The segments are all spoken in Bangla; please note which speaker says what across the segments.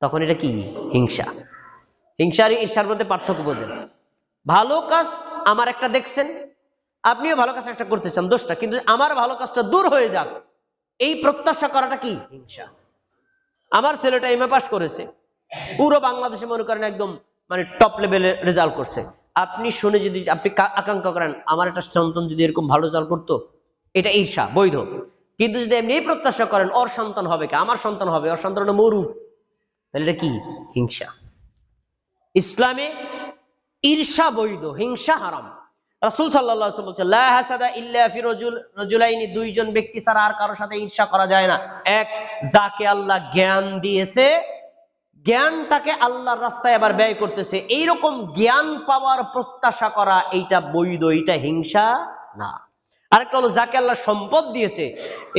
Speaker 1: তখন এটা কি? হিংসা। হিংসা আর ঈর্ষার মধ্যে পার্থক্য বোঝেন। ভালো কাজ আমার একটা দেখছেন, আপনিও ভালো কাজ একটা করতে চান, দোষটা, কিন্তু আমার ভালো কাজটা দূর হয়ে যাক, এই প্রত্যাশা করাটা কি? হিংসা। আমার ছেলেটা এমএ পাস করেছে, পুরো বাংলাদেশে মনে করেন একদম মানে টপ লেভেলের রেজাল্ট করছে, আপনি শুনে যদি আপনি আকাঙ্ক্ষা করেন আমার একটা সন্তান যদি এরকম ভালো রেজাল্ট করতো, এটা ঈর্ষা, বৈধ। কিন্তু যদি এমনি প্রত্যাশা করেন ওর সন্তান হবে কি, আমার সন্তান হবে, ওর সন্তান মরু, তাহলে এটা কি? হিংসা। ইসলামে ঈর্ষা বৈধ, হিংসা হারাম। রাসূল সাল্লাল্লাহু আলাইহি ওয়াসাল্লাম বলেছেন, লা হাসাদা ইল্লা ফি রাজুলাইনি, দুইজন ব্যক্তি ছাড়া আর কারোর সাথে ঈর্ষা করা যায় না। এক, যাকে আল্লাহ জ্ঞান দিয়েছে, জ্ঞানটাকে আল্লাহর রাস্তায় আবার ব্যয় করতেছে, এইরকম জ্ঞান পাওয়ার প্রত্যাশা করা, এইটা বৈধ, এইটা হিংসা না। আরেকটা হলো যাকে আল্লাহ সম্পদ দিয়েছে,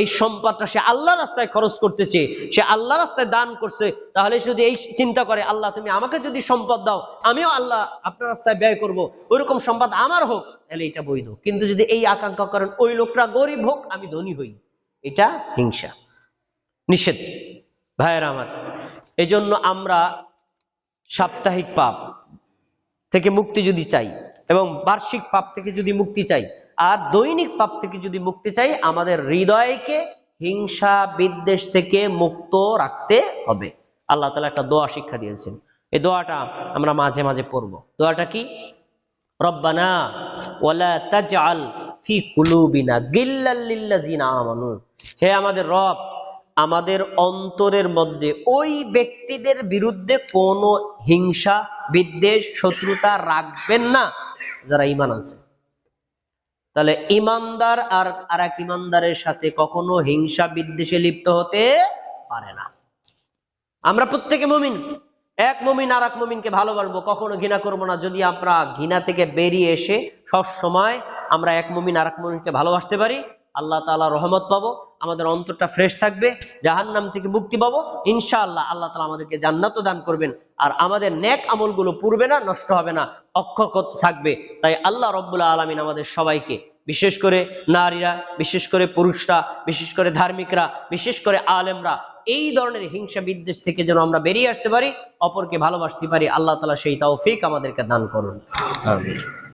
Speaker 1: এই সম্পদটা সে আল্লাহর রাস্তায় খরচ করতেছে, সে আল্লাহর রাস্তায় দান করছে, তাহলে যদি এই চিন্তা করে আল্লাহ তুমি আমাকে যদি সম্পদ দাও, আমিও আল্লাহ আপনার রাস্তায় ব্যয় করব, ওইরকম সম্পদ আমার হোক, তাহলে এটা বৈধ। কিন্তু যদি এই আকাঙ্ক্ষা করেন ওই লোকটা গরিব হোক আমি ধনী হই, এটা হিংসা, নিষেধ। ভাইয়েরা আমার, এই জন্য আমরা সাপ্তাহিক পাপ থেকে মুক্তি যদি চাই এবং বার্ষিক পাপ থেকে যদি মুক্তি চাই আর দৈনিক পাপ থেকে যদি মুক্তি চাই, আমাদের হৃদয়কে হিংসা বিদ্বেষ থেকে মুক্ত রাখতে হবে। আল্লাহ তাআলা একটা দোয়া শিক্ষা দিয়েছেন, এই দোয়াটা আমরা মাঝে মাঝে পড়ব। দোয়াটা কি? রব্বানা ওয়ালা তাজআল ফি কুলুবিনা গিল্লাল লিল্লাযিনা আমানু, হে আমাদের রব, আমাদের অন্তরের মধ্যে ওই ব্যক্তিদের বিরুদ্ধে কোনো হিংসা বিদ্বেষ শত্রুতা রাখবেন না যারা ঈমান আছে। তাহলে ঈমানদার আর এক ঈমানদারের সাথে কখনো হিংসা বিদ্বেষে লিপ্ত হতে পারে না। আমরা প্রত্যেকে মুমিন, এক মুমিন আর এক মুমিনকে ভালোবাসবো, কখনো ঘৃণা করবো না। যদি আমরা ঘৃণা থেকে বেরিয়ে এসে সব সময় আমরা এক মুমিন আর এক মুমিনকে ভালোবাসতে পারি, আল্লাহ তাআলা রহমত পাবো, আমাদের অন্তরটা ফ্রেশ থাকবে, জাহান্নাম থেকে মুক্তি পাবো ইনশাআল্লাহ। আল্লাহ তাআলা আমাদেরকে জান্নাতও দান করবেন, আর আমাদের নেক আমলগুলো পুড়বে না, নষ্ট হবে না, অক্ষত থাকবে। তাই আল্লাহ রব্বুল আলামিন আমাদের সবাইকে, বিশেষ করে নারীরা, বিশেষ করে পুরুষরা, বিশেষ করে ধার্মিকরা, বিশেষ করে আলেমরা, এই ধরনের হিংসা বিদ্বেষ থেকে যেন আমরা বেরিয়ে আসতে পারি, অপরকে ভালোবাসতে পারি, আল্লাহ তাআলা সেই তৌফিক আমাদেরকে দান করুন। আমিন।